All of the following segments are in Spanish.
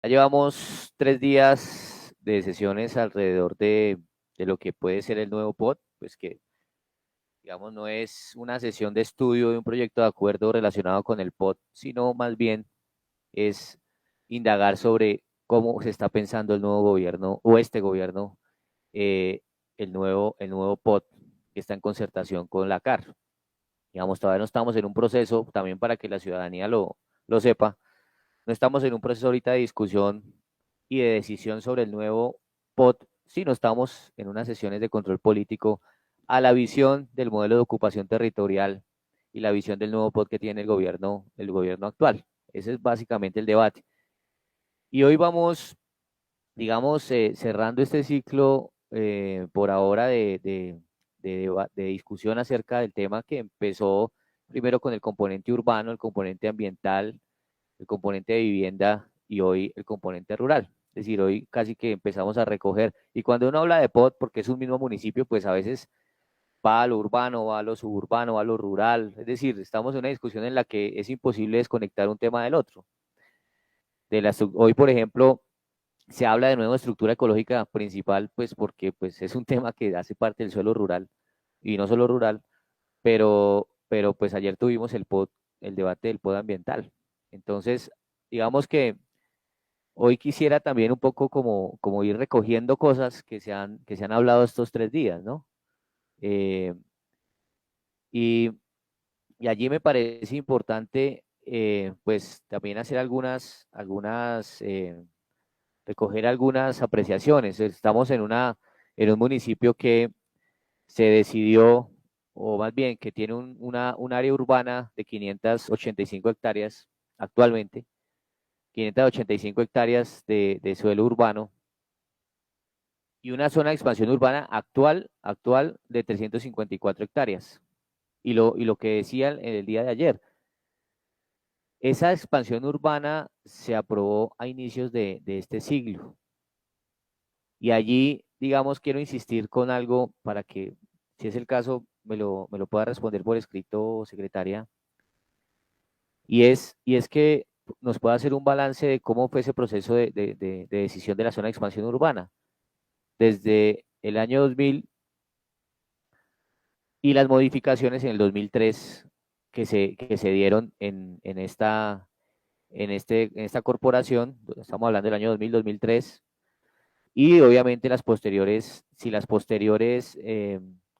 Ya llevamos 3 días de sesiones alrededor de lo que puede ser el nuevo POT, pues que, digamos, no es una sesión de estudio de un proyecto de acuerdo relacionado con el POT, sino más bien es indagar sobre cómo se está pensando el nuevo gobierno o este gobierno, eh, el nuevo POT que está en concertación con la CAR. Digamos, todavía no estamos en un proceso, también para que la ciudadanía lo sepa, no estamos en un proceso ahorita de discusión y de decisión sobre el nuevo POT, sino estamos en unas sesiones de control político a la visión del modelo de ocupación territorial y la visión del nuevo POT que tiene el gobierno actual. Ese es básicamente el debate. Y hoy vamos, digamos, cerrando este ciclo por ahora de discusión acerca del tema que empezó primero con el componente urbano, el componente ambiental, el componente de vivienda y hoy el componente rural. Es decir, hoy casi que empezamos a recoger. Y cuando uno habla de POT, porque es un mismo municipio, pues a veces va a lo urbano, va a lo suburbano, va a lo rural. Es decir, estamos en una discusión en la que es imposible desconectar un tema del otro. Hoy, por ejemplo, se habla de nueva estructura ecológica principal, pues porque pues, es un tema que hace parte del suelo rural y no solo rural, pero pues ayer tuvimos el debate del POT ambiental. Entonces, digamos que hoy quisiera también un poco como ir recogiendo cosas que se han hablado estos 3 días, ¿no? Eh, y, y allí me parece importante, pues también hacer recoger algunas apreciaciones. Estamos en un municipio que se decidió, o más bien que tiene un área urbana de 585 hectáreas actualmente, 585 hectáreas de suelo urbano y una zona de expansión urbana actual de 354 hectáreas. Y lo que decían en el día de ayer, esa expansión urbana se aprobó a inicios de este siglo. Y allí, digamos, quiero insistir con algo para que, si es el caso, me lo pueda responder por escrito, secretaria, y es que nos pueda hacer un balance de cómo fue ese proceso de decisión de la zona de expansión urbana. Desde el año 2000 y las modificaciones en el 2003 que se dieron en esta corporación, estamos hablando del año 2000-2003, y obviamente si las posteriores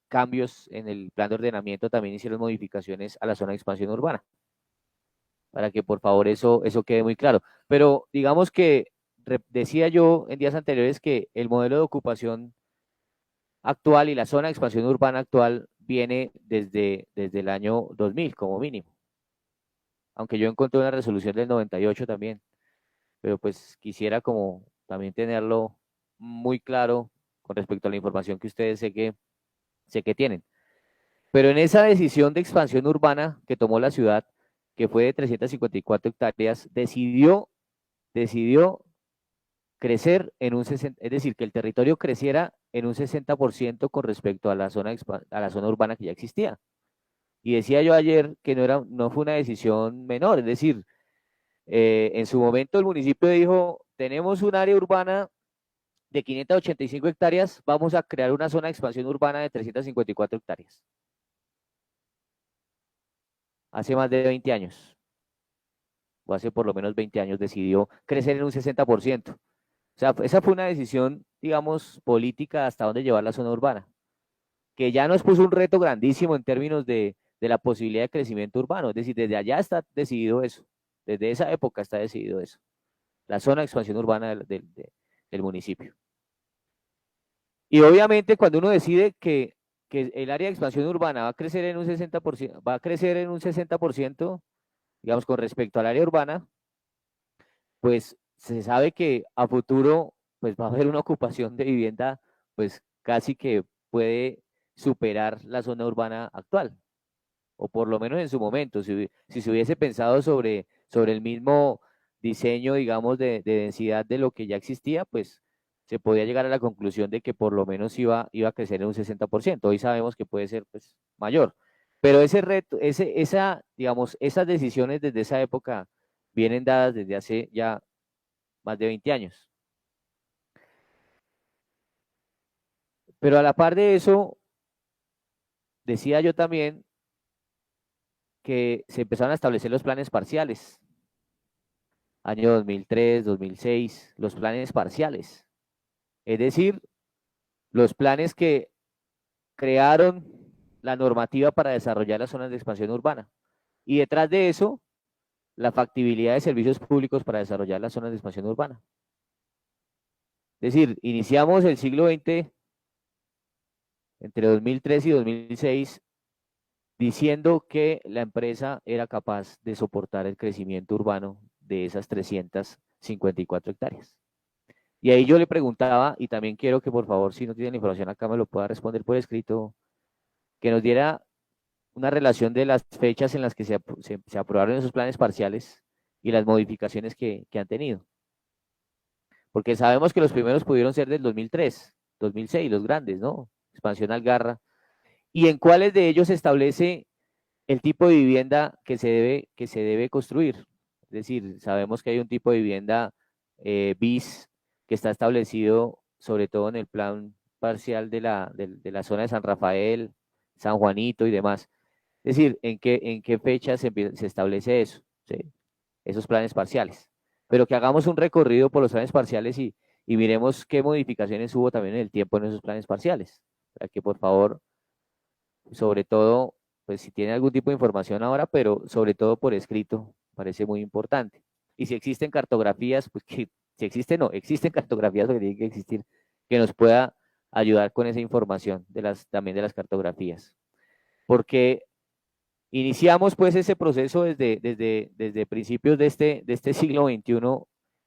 cambios en el plan de ordenamiento también hicieron modificaciones a la zona de expansión urbana, para que por favor eso quede muy claro. Pero digamos que decía yo en días anteriores que el modelo de ocupación actual y la zona de expansión urbana actual viene desde el año 2000 como mínimo, aunque yo encontré una resolución del 98 también, pero pues quisiera como también tenerlo muy claro con respecto a la información que ustedes sé que tienen. Pero en esa decisión de expansión urbana que tomó la ciudad, que fue de 354 hectáreas, decidió crecer en un 60, es decir, que el territorio creciera en un 60% con respecto a la zona urbana que ya existía. Y decía yo ayer que no fue una decisión menor, es decir, en su momento el municipio dijo, tenemos un área urbana de 585 hectáreas, vamos a crear una zona de expansión urbana de 354 hectáreas. Hace más de 20 años, o hace por lo menos 20 años, decidió crecer en un 60%. O sea, esa fue una decisión, digamos, política hasta dónde llevar la zona urbana, que ya nos puso un reto grandísimo en términos de la posibilidad de crecimiento urbano. Es decir, desde allá está decidido eso, desde esa época está decidido eso, la zona de expansión urbana del municipio. Y obviamente cuando uno decide que el área de expansión urbana va a crecer en un 60%, va a crecer en un 60%, digamos, con respecto al área urbana, pues se sabe que a futuro pues va a haber una ocupación de vivienda pues casi que puede superar la zona urbana actual, o por lo menos en su momento, si se hubiese pensado sobre el mismo diseño, digamos, de densidad de lo que ya existía, pues se podía llegar a la conclusión de que por lo menos iba a crecer en un 60%. Hoy sabemos que puede ser pues mayor. Pero ese reto, digamos, esas decisiones desde esa época vienen dadas desde hace ya más de 20 años. Pero a la par de eso, decía yo también que se empezaron a establecer los planes parciales. Año 2003, 2006, los planes parciales. Es decir, los planes que crearon la normativa para desarrollar las zonas de expansión urbana. Y detrás de eso, la factibilidad de servicios públicos para desarrollar las zonas de expansión urbana. Es decir, iniciamos el siglo XX entre 2003 y 2006 diciendo que la empresa era capaz de soportar el crecimiento urbano de esas 354 hectáreas. Y ahí yo le preguntaba, y también quiero que por favor, si no tiene la información acá, me lo pueda responder por escrito, que nos diera una relación de las fechas en las que se aprobaron esos planes parciales y las modificaciones que han tenido. Porque sabemos que los primeros pudieron ser del 2003, 2006, los grandes, ¿no? Expansión Algarra. ¿Y en cuáles de ellos se establece el tipo de vivienda que se debe construir? Es decir, sabemos que hay un tipo de vivienda BIS que está establecido sobre todo en el plan parcial de la zona de San Rafael, San Juanito y demás. Es decir, en qué fecha se establece eso, ¿sí? Esos planes parciales. Pero que hagamos un recorrido por los planes parciales y miremos qué modificaciones hubo también en el tiempo en esos planes parciales. Para que por favor, sobre todo, pues si tiene algún tipo de información ahora, pero sobre todo por escrito, parece muy importante. Y si existen cartografías, pues que si existen, no, existen cartografías que tienen que existir, que nos pueda ayudar con esa información también de las cartografías. Porque iniciamos pues ese proceso desde principios de este siglo XXI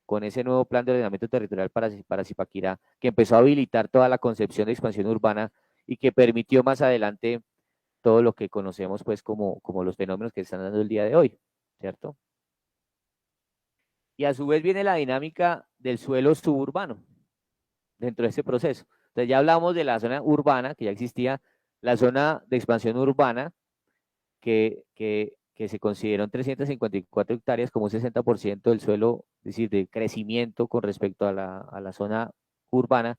con ese nuevo plan de ordenamiento territorial para Zipaquirá, que empezó a habilitar toda la concepción de expansión urbana y que permitió más adelante todo lo que conocemos pues como los fenómenos que están dando el día de hoy, ¿cierto? Y a su vez viene la dinámica del suelo suburbano dentro de ese proceso. Entonces ya hablamos de la zona urbana, que ya existía, la zona de expansión urbana, que se consideró 354 hectáreas como un 60% del suelo, es decir, de crecimiento con respecto a la zona urbana.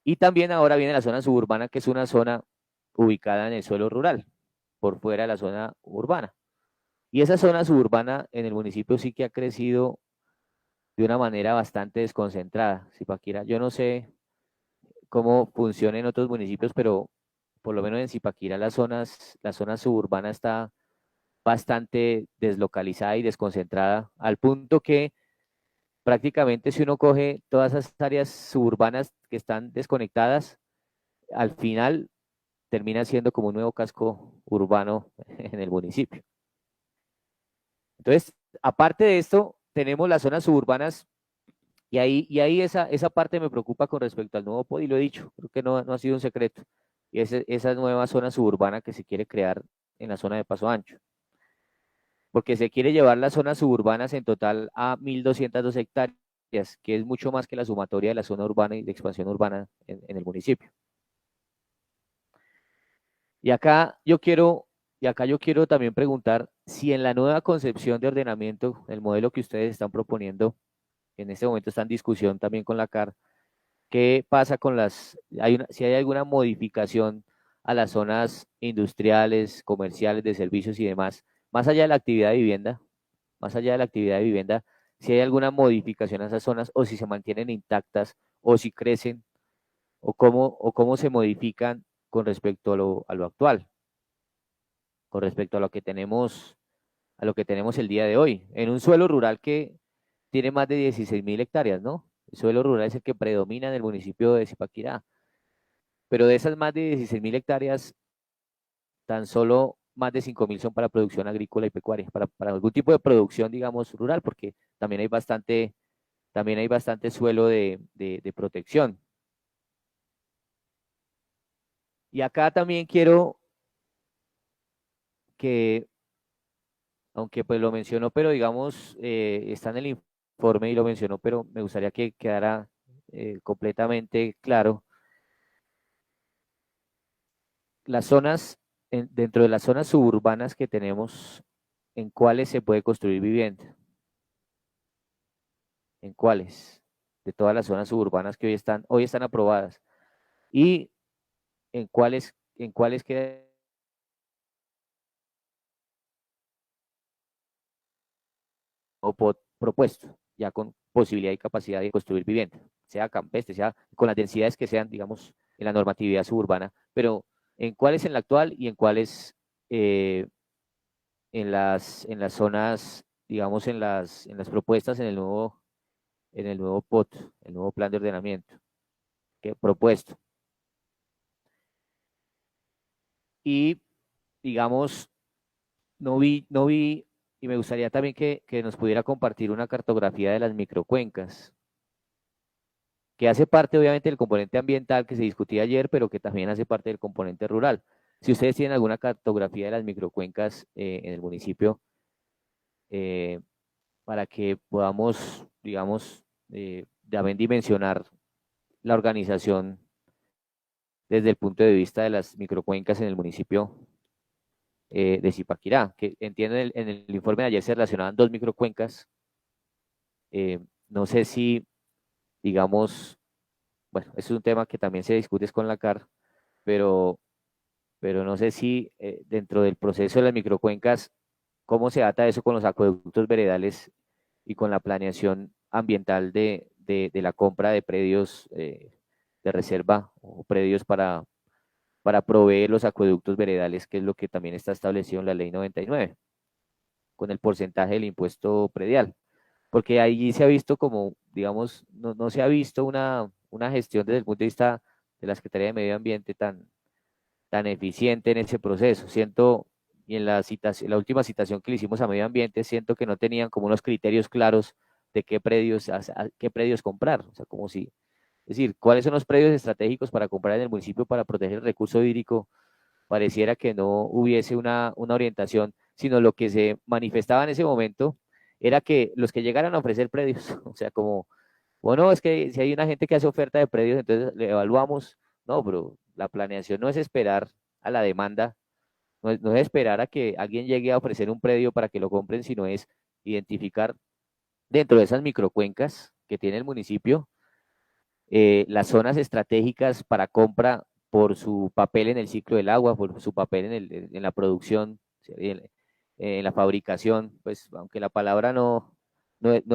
Y también ahora viene la zona suburbana, que es una zona ubicada en el suelo rural, por fuera de la zona urbana. Y esa zona suburbana en el municipio sí que ha crecido de una manera bastante desconcentrada. Zipaquirá, yo no sé cómo funciona en otros municipios, pero por lo menos en Zipaquirá la zona suburbana está bastante deslocalizada y desconcentrada, al punto que prácticamente si uno coge todas esas áreas suburbanas que están desconectadas, al final termina siendo como un nuevo casco urbano en el municipio. Entonces, aparte de esto, tenemos las zonas suburbanas y ahí esa parte me preocupa con respecto al nuevo POD y lo he dicho, creo que no ha sido un secreto, y es esa nueva zona suburbana que se quiere crear en la zona de Paso Ancho, porque se quiere llevar las zonas suburbanas en total a 1.202 hectáreas, que es mucho más que la sumatoria de la zona urbana y de expansión urbana en el municipio. Y acá yo quiero también preguntar si en la nueva concepción de ordenamiento, el modelo que ustedes están proponiendo, en este momento está en discusión también con la CAR, ¿qué pasa con si hay alguna modificación a las zonas industriales, comerciales, de servicios y demás, más allá de la actividad de vivienda, más allá de la actividad de vivienda, si hay alguna modificación a esas zonas o si se mantienen intactas o si crecen o cómo se modifican con respecto a lo actual, con respecto a lo que tenemos el día de hoy, en un suelo rural que tiene más de 16.000 hectáreas, ¿no? El suelo rural es el que predomina en el municipio de Zipaquirá, pero de esas más de 16.000 hectáreas, tan solo más de 5.000 son para producción agrícola y pecuaria, para algún tipo de producción, digamos, rural, porque también hay bastante suelo de protección. Y acá también quiero que, aunque pues lo mencionó, pero digamos, está en el informe y lo mencionó, pero me gustaría que quedara completamente claro. Las zonas, dentro de las zonas suburbanas que tenemos, ¿en cuáles se puede construir vivienda? ¿En cuáles? De todas las zonas suburbanas que hoy están aprobadas. Y en cuáles queda o propuesto, ya con posibilidad y capacidad de construir vivienda, sea campestre, sea con las densidades que sean, digamos, en la normatividad suburbana, pero en cuáles en la actual y en cuáles eh, en las zonas, digamos, en las propuestas en el nuevo POT, el nuevo plan de ordenamiento que propuesto. Y, digamos, no vi, y me gustaría también que nos pudiera compartir una cartografía de las microcuencas, que hace parte obviamente del componente ambiental que se discutía ayer, pero que también hace parte del componente rural. Si ustedes tienen alguna cartografía de las microcuencas en el municipio, eh, para que podamos, digamos, también dimensionar la organización desde el punto de vista de las microcuencas en el municipio de Zipaquirá, que entiendo en el informe de ayer se relacionaban dos microcuencas. No sé si, digamos, bueno, es un tema que también se discute con la CAR, pero no sé si dentro del proceso de las microcuencas, cómo se ata eso con los acueductos veredales y con la planeación ambiental de la compra de predios de reserva o predios para proveer los acueductos veredales, que es lo que también está establecido en la ley 99, con el porcentaje del impuesto predial. Porque allí se ha visto como, digamos, no se ha visto una gestión desde el punto de vista de la Secretaría de Medio Ambiente tan eficiente en ese proceso. Siento, y en la última citación que le hicimos a Medio Ambiente, siento que no tenían como unos criterios claros de qué predios comprar. O sea, como si, es decir, cuáles son los predios estratégicos para comprar en el municipio para proteger el recurso hídrico. Pareciera que no hubiese una orientación, sino lo que se manifestaba en ese momento era que los que llegaran a ofrecer predios, o sea, como, bueno, es que si hay una gente que hace oferta de predios, entonces le evaluamos. No, pero la planeación no es esperar a la demanda, no es esperar a que alguien llegue a ofrecer un predio para que lo compren, sino es identificar dentro de esas microcuencas que tiene el municipio las zonas estratégicas para compra por su papel en el ciclo del agua, por su papel en la producción, en la fabricación, pues aunque la palabra no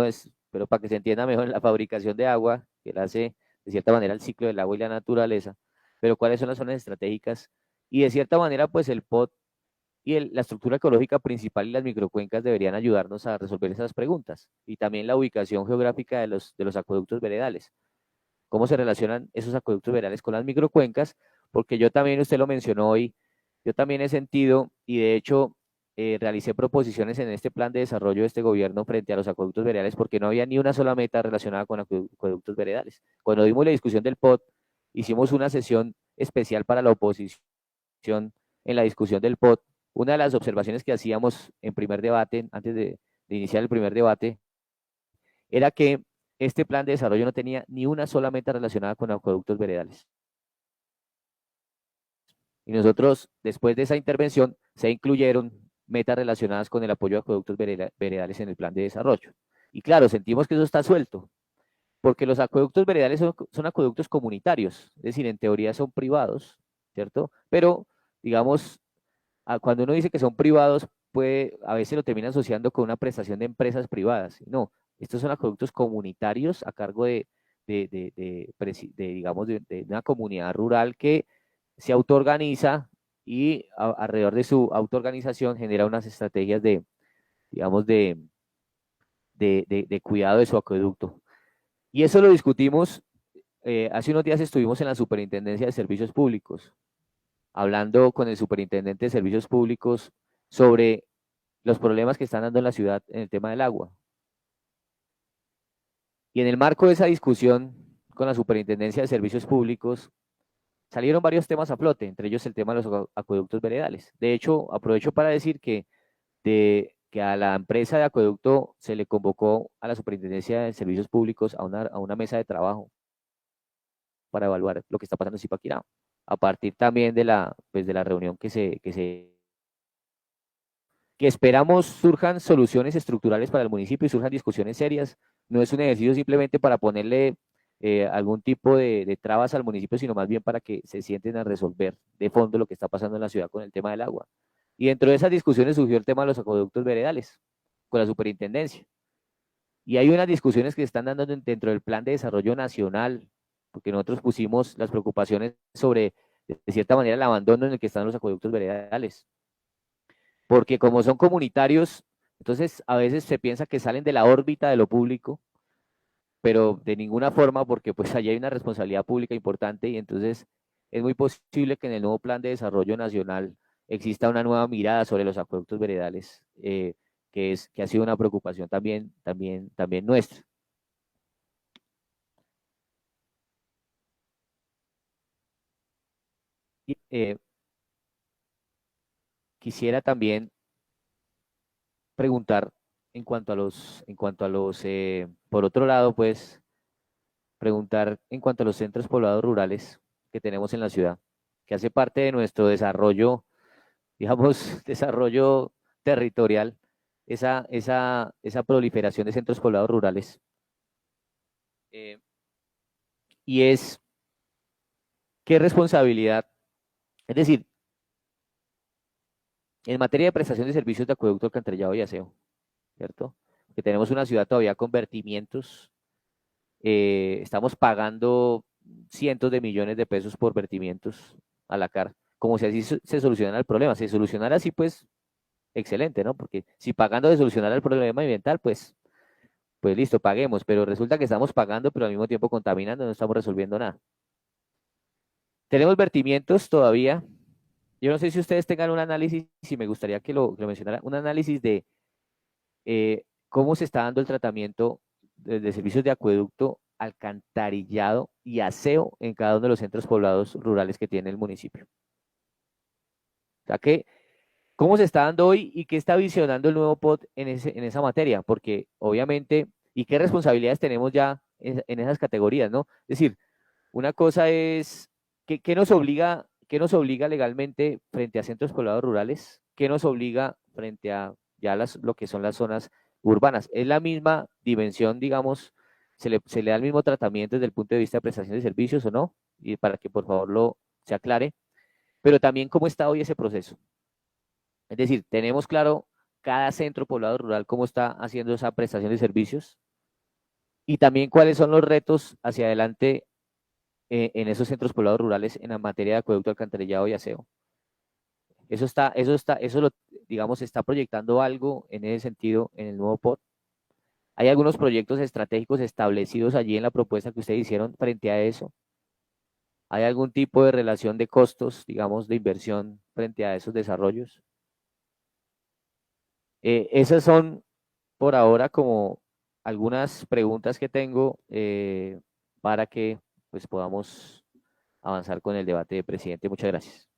es, pero para que se entienda mejor, la fabricación de agua, que la hace de cierta manera el ciclo del agua y la naturaleza, pero cuáles son las zonas estratégicas y de cierta manera pues el POT y la estructura ecológica principal y las microcuencas deberían ayudarnos a resolver esas preguntas y también la ubicación geográfica de los acueductos veredales, cómo se relacionan esos acueductos veredales con las microcuencas, porque yo también, usted lo mencionó hoy, yo también he sentido y de hecho realicé proposiciones en este plan de desarrollo de este gobierno frente a los acueductos veredales porque no había ni una sola meta relacionada con acueductos veredales. Cuando dimos la discusión del POT, hicimos una sesión especial para la oposición en la discusión del POT. Una de las observaciones que hacíamos en primer debate, antes de iniciar el primer debate, era que este plan de desarrollo no tenía ni una sola meta relacionada con acueductos veredales. Y nosotros, después de esa intervención, se incluyeron metas relacionadas con el apoyo a acueductos veredales en el plan de desarrollo. Y claro, sentimos que eso está suelto, porque los acueductos veredales son acueductos comunitarios, es decir, en teoría son privados, ¿cierto? Pero, digamos, cuando uno dice que son privados, a veces lo termina asociando con una prestación de empresas privadas. No, estos son acueductos comunitarios a cargo digamos, de una comunidad rural que se autoorganiza y alrededor de su autoorganización genera unas estrategias digamos, de cuidado de su acueducto. Y eso lo discutimos, hace unos días estuvimos en la Superintendencia de Servicios Públicos, hablando con el Superintendente de Servicios Públicos sobre los problemas que están dando en la ciudad en el tema del agua. Y en el marco de esa discusión con la Superintendencia de Servicios Públicos, salieron varios temas a flote, entre ellos el tema de los acueductos veredales. De hecho, aprovecho para decir que a la empresa de acueducto se le convocó a la Superintendencia de Servicios Públicos a una mesa de trabajo para evaluar lo que está pasando en Zipaquirá, a partir también de la reunión que se que esperamos surjan soluciones estructurales para el municipio y surjan discusiones serias. No es un ejercicio simplemente para ponerle algún tipo de trabas al municipio, sino más bien para que se sienten a resolver de fondo lo que está pasando en la ciudad con el tema del agua. Y dentro de esas discusiones surgió el tema de los acueductos veredales con la superintendencia. Y hay unas discusiones que se están dando dentro del plan de desarrollo nacional, porque nosotros pusimos las preocupaciones sobre, de cierta manera, el abandono en el que están los acueductos veredales. Porque como son comunitarios, entonces a veces se piensa que salen de la órbita de lo público, pero de ninguna forma, porque pues allí hay una responsabilidad pública importante y entonces es muy posible que en el nuevo plan de desarrollo nacional exista una nueva mirada sobre los acueductos veredales, que ha sido una preocupación también nuestra. Y, quisiera también preguntar por otro lado, pues, preguntar en cuanto a los centros poblados rurales que tenemos en la ciudad, que hace parte de nuestro desarrollo, digamos, desarrollo territorial, esa proliferación de centros poblados rurales. Eh, y es, ¿qué responsabilidad? Es decir, en materia de prestación de servicios de acueducto, alcantarillado y aseo, ¿cierto? Que tenemos una ciudad todavía con vertimientos, estamos pagando cientos de millones de pesos por vertimientos a la CAR, como si así se solucionara el problema. Si se solucionara así, pues excelente, ¿no? Porque si pagando de solucionar el problema ambiental, pues listo, paguemos, pero resulta que estamos pagando, pero al mismo tiempo contaminando, no estamos resolviendo nada. Tenemos vertimientos todavía. Yo no sé si ustedes tengan un análisis, si me gustaría que lo mencionara, un análisis de cómo se está dando el tratamiento de servicios de acueducto, alcantarillado y aseo en cada uno de los centros poblados rurales que tiene el municipio. O sea, cómo se está dando hoy y qué está visionando el nuevo POT en esa materia, porque obviamente, y qué responsabilidades tenemos ya en esas categorías, ¿no? Es decir, una cosa es, ¿qué nos obliga legalmente frente a centros poblados rurales? ¿Qué nos obliga frente a ya lo que son las zonas urbanas? Es la misma dimensión, digamos, se le da el mismo tratamiento desde el punto de vista de prestación de servicios o no, y para que por favor se aclare, pero también cómo está hoy ese proceso. Es decir, tenemos claro cada centro poblado rural cómo está haciendo esa prestación de servicios y también cuáles son los retos hacia adelante en esos centros poblados rurales en la materia de acueducto, alcantarillado y aseo. Digamos, se está proyectando algo en ese sentido en el nuevo POT. Hay algunos proyectos estratégicos establecidos allí en la propuesta que ustedes hicieron frente a eso. ¿Hay algún tipo de relación de costos, digamos, de inversión frente a esos desarrollos? Esas son por ahora como algunas preguntas que tengo para que pues podamos avanzar con el debate, presidente. Muchas gracias.